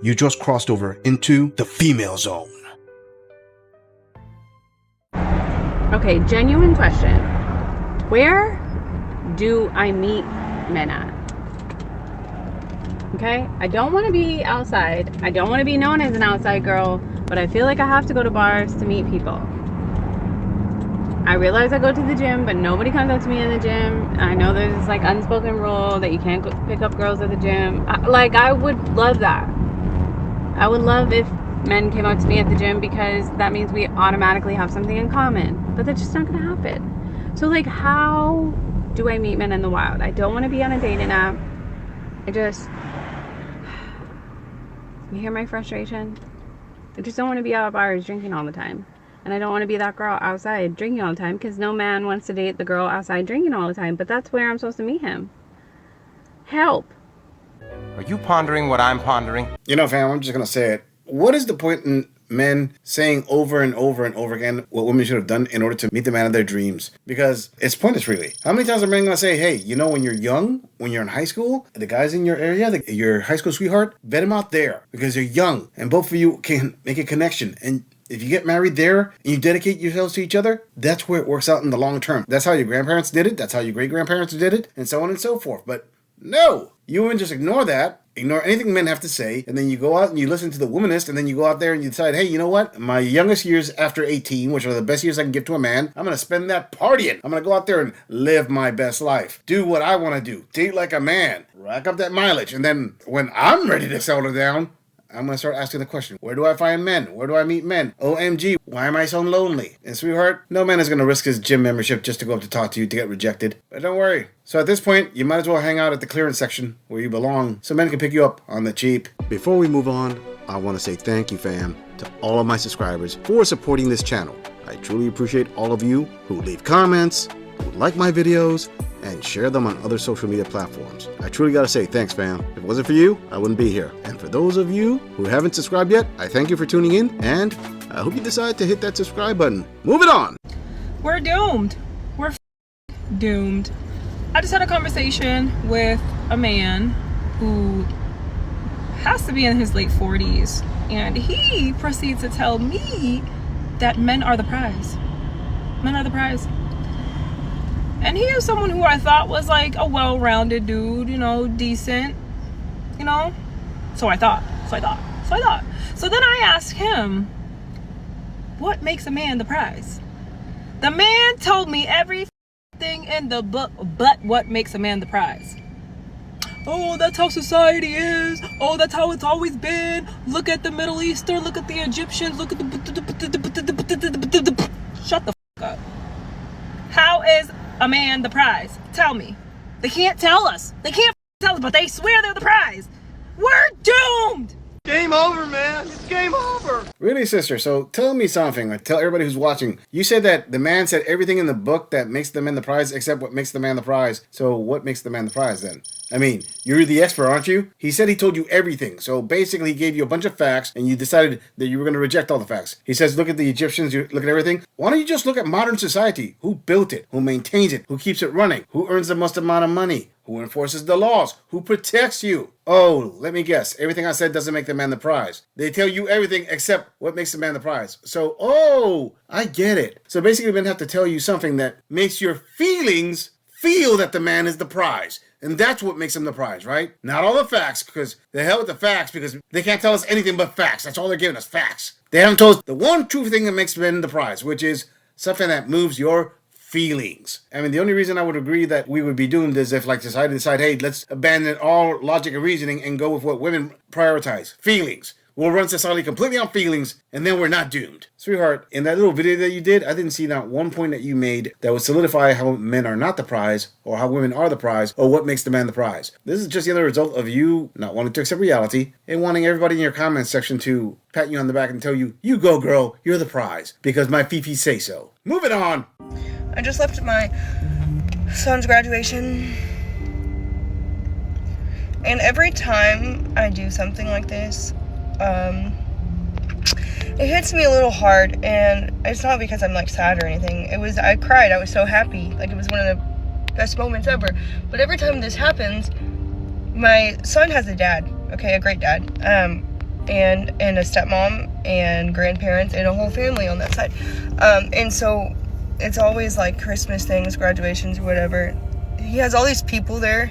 You just crossed over into the female zone. Okay, genuine question. Where do I meet men at? Okay, I don't want to be outside. I don't want to be known as an outside girl, but I feel like I have to go to bars to meet people. I realize I go to the gym, but nobody comes up to me in the gym. I know there's this like unspoken rule that you can't pick up girls at the gym. I would love that. I would love if men came up to me at the gym, because that means we automatically have something in common. But that's just not going to happen. So like, how do I meet men in the wild? I don't want to be on a dating app. You hear my frustration? I just don't want to be out at bars drinking all the time. And I don't want to be that girl outside drinking all the time, because no man wants to date the girl outside drinking all the time. But that's where I'm supposed to meet him. Help. Are you pondering what I'm pondering? You know, fam, I'm just going to say it. What is the point in men saying over and over and over again what women should have done in order to meet the man of their dreams? Because it's pointless, really. How many times are men going to say, hey, you know, when you're young, when you're in high school, the guys in your area, your high school sweetheart, vet him out there because you're young and both of you can make a connection. And if you get married there and you dedicate yourselves to each other, that's where it works out in the long term. That's how your grandparents did it. That's how your great-grandparents did it, and so on and so forth. But no, you women just ignore that. Ignore anything men have to say, and then you go out and you listen to the womanist, and then you go out there and you decide, hey, you know what? My youngest years after 18, which are the best years I can give to a man, I'm going to spend that partying. I'm going to go out there and live my best life. Do what I want to do. Date like a man. Rack up that mileage. And then when I'm ready to settle down, I'm going to start asking the question, where do I find men? Where do I meet men? OMG, why am I so lonely? And sweetheart, no man is going to risk his gym membership just to go up to talk to you to get rejected. But don't worry. So at this point, you might as well hang out at the clearance section where you belong so men can pick you up on the cheap. Before we move on, I want to say thank you, fam, to all of my subscribers for supporting this channel. I truly appreciate all of you who leave comments, who like my videos, and share them on other social media platforms. I truly gotta say thanks, fam. If it wasn't for you, I wouldn't be here. And for those of you who haven't subscribed yet, I thank you for tuning in, and I hope you decide to hit that subscribe button. Moving on. We're doomed. We're doomed. I just had a conversation with a man who has to be in his late 40s, and he proceeds to tell me that men are the prize. Men are the prize. And he is someone who I thought was like a well-rounded dude, you know, decent, you know. So I thought. So then I asked him, what makes a man the prize? The man told me everything in the book but what makes a man the prize. Oh, that's how society is. Oh, that's how it's always been. Look at the Middle Eastern, look at the Egyptians, look at the... Shut the fuck up. How is a man the prize? Tell me. They can't tell us. They can't tell us, but they swear they're the prize. We're doomed. Game over, man. It's game over. Really, sister? So tell me something. Tell everybody who's watching. You said that the man said everything in the book that makes the man the prize except what makes the man the prize. So what makes the man the prize then? I mean, you're the expert, aren't you? He said he told you everything. So basically he gave you a bunch of facts and you decided that you were going to reject all the facts. He says, look at the Egyptians, you look at everything. Why don't you just look at modern society? Who built it? Who maintains it? Who keeps it running? Who earns the most amount of money? Who enforces the laws? Who protects you? Oh, let me guess. Everything I said doesn't make the man the prize. They tell you everything except what makes the man the prize. So, oh, I get it. So basically men have to tell you something that makes your feelings feel that the man is the prize. And that's what makes him the prize, right? Not all the facts, because the hell with the facts, because they can't tell us anything but facts. That's all they're giving us, facts. They haven't told us the one true thing that makes men the prize, which is something that moves your feelings. I mean, the only reason I would agree that we would be doomed is if, like, society decide, hey, let's abandon all logic and reasoning and go with what women prioritize, feelings. We'll run society completely on feelings, and then we're not doomed. Sweetheart, in that little video that you did, I didn't see not one point that you made that would solidify how men are not the prize, or how women are the prize, or what makes the man the prize. This is just the other result of you not wanting to accept reality, and wanting everybody in your comments section to pat you on the back and tell you, you go girl, you're the prize, because my fifi say so. Moving on. I just left my son's graduation, and every time I do something like this, it hits me a little hard, and it's not because I'm like sad or anything. I cried. I was so happy. Like, it was one of the best moments ever. But every time this happens, my son has a dad, okay, a great dad. and a stepmom and grandparents and a whole family on that side. And so it's always like Christmas things, graduations, or whatever. He has all these people there,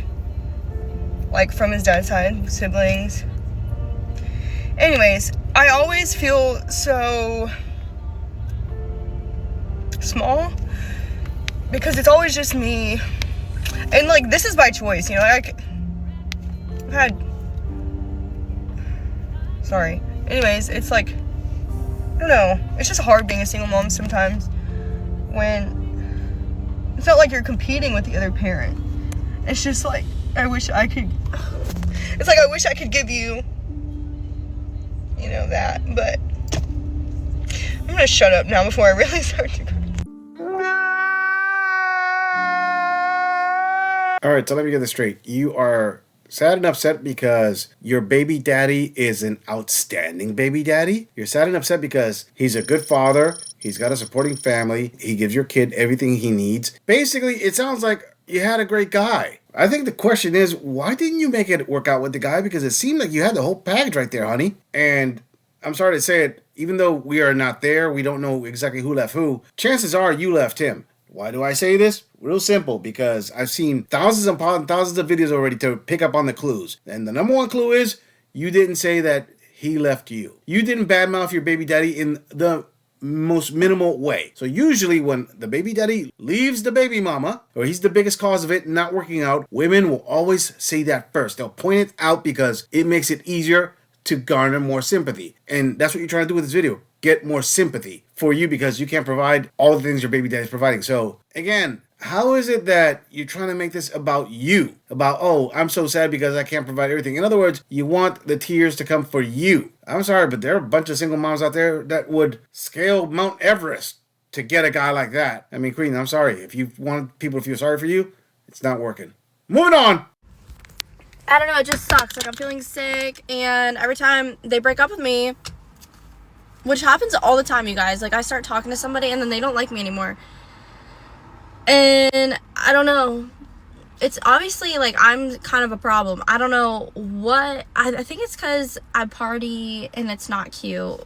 like from his dad's side, siblings. Anyways, I always feel so small because it's always just me. And like, this is by choice, you know, I've had, sorry. Anyways, it's like, I don't know, it's just hard being a single mom sometimes when it's not like you're competing with the other parent. It's just like, I wish I could give you, you know, that, but I'm gonna shut up now before I really start to cry. All right, so let me get this straight. You are sad and upset because your baby daddy is an outstanding baby daddy. You're sad and upset because he's a good father. He's got a supporting family. He gives your kid everything he needs. Basically, it sounds like you had a great guy. I think the question is, why didn't you make it work out with the guy? Because it seemed like you had the whole package right there, honey. And I'm sorry to say it, even though we are not there, we don't know exactly who left who, chances are you left him. Why do I say this? Real simple, because I've seen thousands upon thousands of videos already to pick up on the clues. And the number one clue is, you didn't say that he left you. You didn't badmouth your baby daddy in the most minimal way. So usually when the baby daddy leaves the baby mama, or he's the biggest cause of it not working out, women will always say that first. They'll point it out because it makes it easier to garner more sympathy. And that's what you're trying to do with this video. Get more sympathy for you because you can't provide all the things your baby daddy's providing. So again, how is it that you're trying to make this about you? About, oh, I'm so sad because I can't provide everything. In other words, you want the tears to come for you. I'm sorry, but there are a bunch of single moms out there that would scale Mount Everest to get a guy like that. I mean, Queen, I'm sorry. If you want people to feel sorry for you, it's not working. Moving on. I don't know, it just sucks. Like, I'm feeling sick, and every time they break up with me, which happens all the time, you guys. Like, I start talking to somebody, and then they don't like me anymore. And I don't know. It's obviously, like, I'm kind of a problem. I don't know what. I think it's because I party, and it's not cute.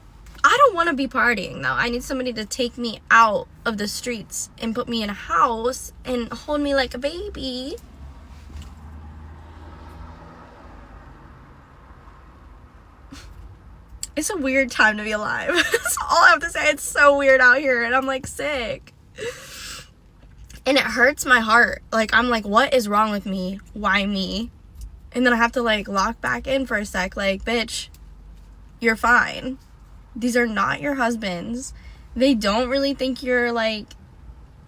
I don't want to be partying, though. I need somebody to take me out of the streets and put me in a house and hold me like a baby. It's a weird time to be alive. That's all I have to say. It's so weird out here, and I'm, like, sick. And it hurts my heart. Like, I'm like, what is wrong with me? Why me? And then I have to, like, lock back in for a sec. Like, bitch, you're fine. These are not your husbands. They don't really think you're, like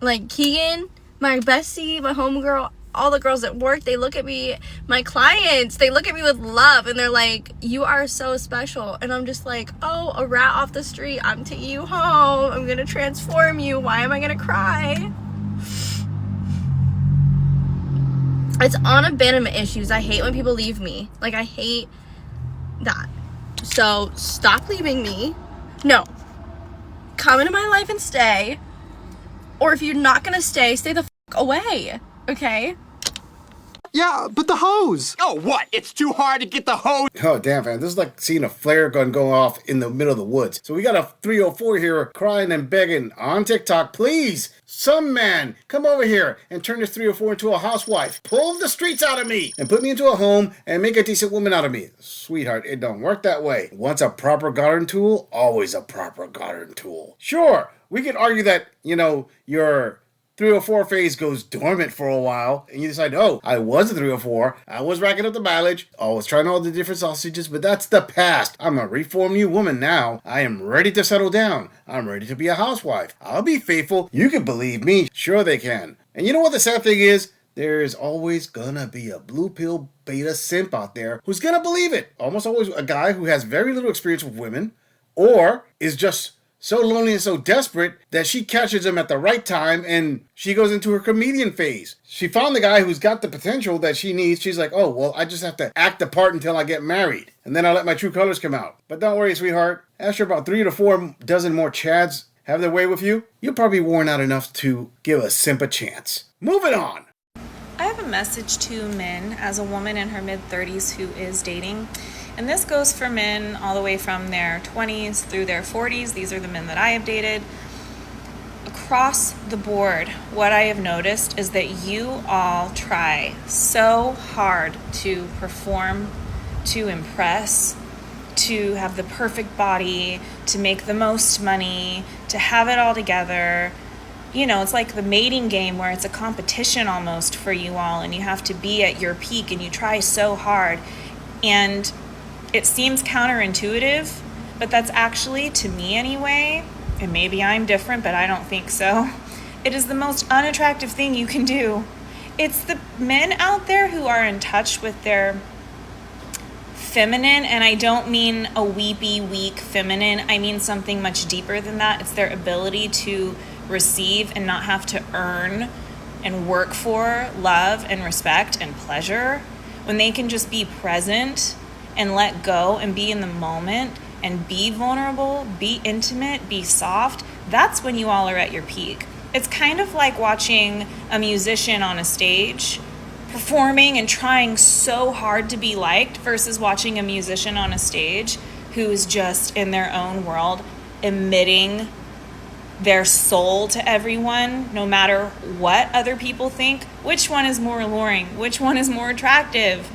Keegan, my bestie, my homegirl, all the girls at work, they look at me, my clients, they look at me with love, and they're like, you are so special. And I'm just like, oh, a rat off the street, I'm taking you home, I'm gonna transform you, why am I gonna cry? It's on abandonment issues. I hate when people leave me. Like, I hate that. So stop leaving me. No, come into my life and stay, or if you're not gonna stay the fuck away, okay? Yeah, but the hose! Oh, what? It's too hard to get the hose. Oh, damn, man. This is like seeing a flare gun go off in the middle of the woods. So we got a 304 here crying and begging on TikTok, please, some man, come over here and turn this 304 into a housewife. Pull the streets out of me and put me into a home and make a decent woman out of me. Sweetheart, it don't work that way. Once a proper garden tool, always a proper garden tool. Sure, we could argue that, you know, your 304 phase goes dormant for a while, and you decide, oh, I was a 304, I was racking up the mileage, I was trying all the different sausages, but that's the past. I'm a reformed new woman now. I am ready to settle down. I'm ready to be a housewife. I'll be faithful. You can believe me. Sure they can. And you know what the sad thing is? There's always gonna be a blue pill beta simp out there who's gonna believe it. Almost always a guy who has very little experience with women, or is just so lonely and so desperate that she catches him at the right time and she goes into her comedian phase. She found the guy who's got the potential that she needs. She's like, oh, well, I just have to act the part until I get married. And then I'll let my true colors come out. But don't worry, sweetheart. After about 3 to 4 dozen more Chads have their way with you, you're probably worn out enough to give a simp a chance. Moving on. I have a message to men as a woman in her mid-30s who is dating And this goes for men all the way from their 20s through their 40s. These are the men that I have dated. Across the board, what I have noticed is that you all try so hard to perform, to impress, to have the perfect body, to make the most money, to have it all together. You know, it's like the mating game where it's a competition almost for you all, and you have to be at your peak and you try so hard. And it seems counterintuitive, but that's actually, to me anyway, and maybe I'm different, but I don't think so, it is the most unattractive thing you can do. It's the men out there who are in touch with their feminine, and I don't mean a weepy, weak feminine. I mean something much deeper than that. It's their ability to receive and not have to earn and work for love and respect and pleasure. When they can just be present and let go and be in the moment and be vulnerable, be intimate, be soft, that's when you all are at your peak. It's kind of like watching a musician on a stage performing and trying so hard to be liked versus watching a musician on a stage who is just in their own world, emitting their soul to everyone, no matter what other people think. Which one is more alluring? Which one is more attractive?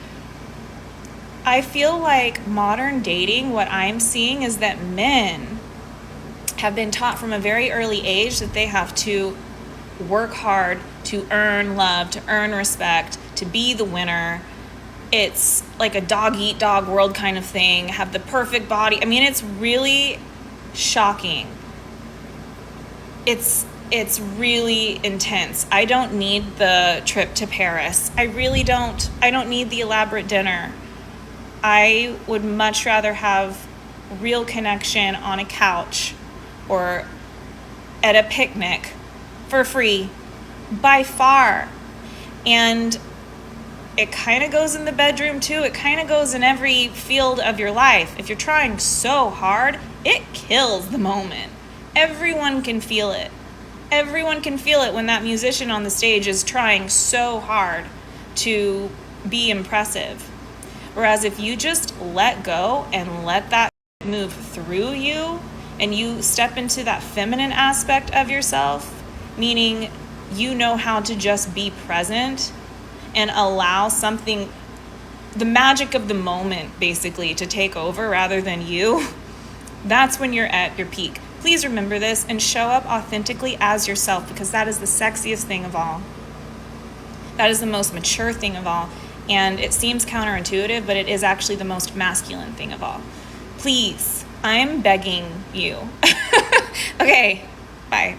I feel like modern dating, what I'm seeing is that men have been taught from a very early age that they have to work hard to earn love, to earn respect, to be the winner. It's like a dog-eat-dog world kind of thing, have the perfect body. I mean, it's really shocking. It's really intense. I don't need the trip to Paris. I really don't. I don't need the elaborate dinner. I would much rather have real connection on a couch or at a picnic for free, by far. And it kind of goes in the bedroom too. It kind of goes in every field of your life. If you're trying so hard, it kills the moment. Everyone can feel it. Everyone can feel it when that musician on the stage is trying so hard to be impressive. Whereas if you just let go and let that move through you and you step into that feminine aspect of yourself, meaning you know how to just be present and allow something, the magic of the moment basically, to take over rather than you, that's when you're at your peak. Please remember this and show up authentically as yourself, because that is the sexiest thing of all. That is the most mature thing of all. And it seems counterintuitive, but it is actually the most masculine thing of all. Please, I'm begging you. Okay, bye.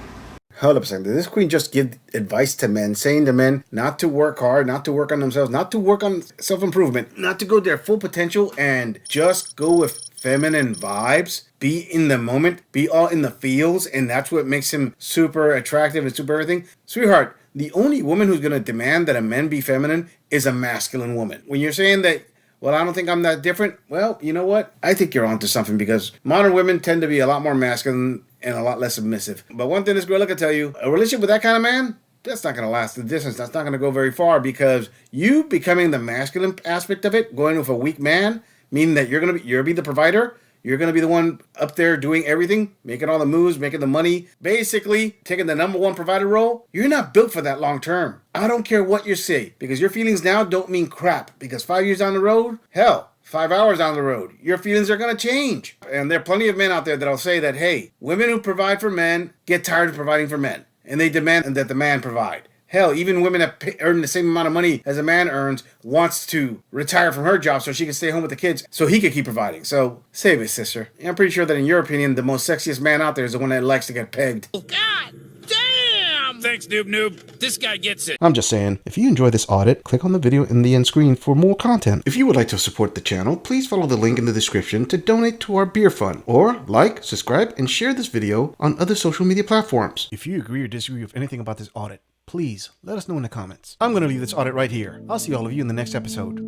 Hold up a second. Did this queen just give advice to men, saying to men not to work hard, not to work on themselves, not to work on self-improvement, not to go to their full potential and just go with feminine vibes, be in the moment, be all in the feels, and that's what makes him super attractive and super everything? Sweetheart, the only woman who's going to demand that a man be feminine is a masculine woman. When you're saying that, well, I don't think I'm that different, well, you know what? I think you're onto something, because modern women tend to be a lot more masculine and a lot less submissive. But one thing this girl can tell you, a relationship with that kind of man, that's not going to last the distance. That's not going to go very far, because you becoming the masculine aspect of it, going with a weak man, meaning that you're be the provider, you're going to be the one up there doing everything, making all the moves, making the money, basically taking the number one provider role. You're not built for that long term. I don't care what you say, because your feelings now don't mean crap, because 5 years down the road, hell, 5 hours down the road, your feelings are going to change. And there are plenty of men out there that'll say that, hey, women who provide for men get tired of providing for men, and they demand that the man provide. Hell, even women that earn the same amount of money as a man earns wants to retire from her job so she can stay home with the kids so he can keep providing. So, save it, sister. I'm pretty sure that in your opinion, the most sexiest man out there is the one that likes to get pegged. God damn! Thanks, noob. This guy gets it. I'm just saying, if you enjoy this audit, click on the video in the end screen for more content. If you would like to support the channel, please follow the link in the description to donate to our beer fund, or like, subscribe, and share this video on other social media platforms. If you agree or disagree with anything about this audit, please let us know in the comments. I'm going to leave this audit right here. I'll see all of you in the next episode.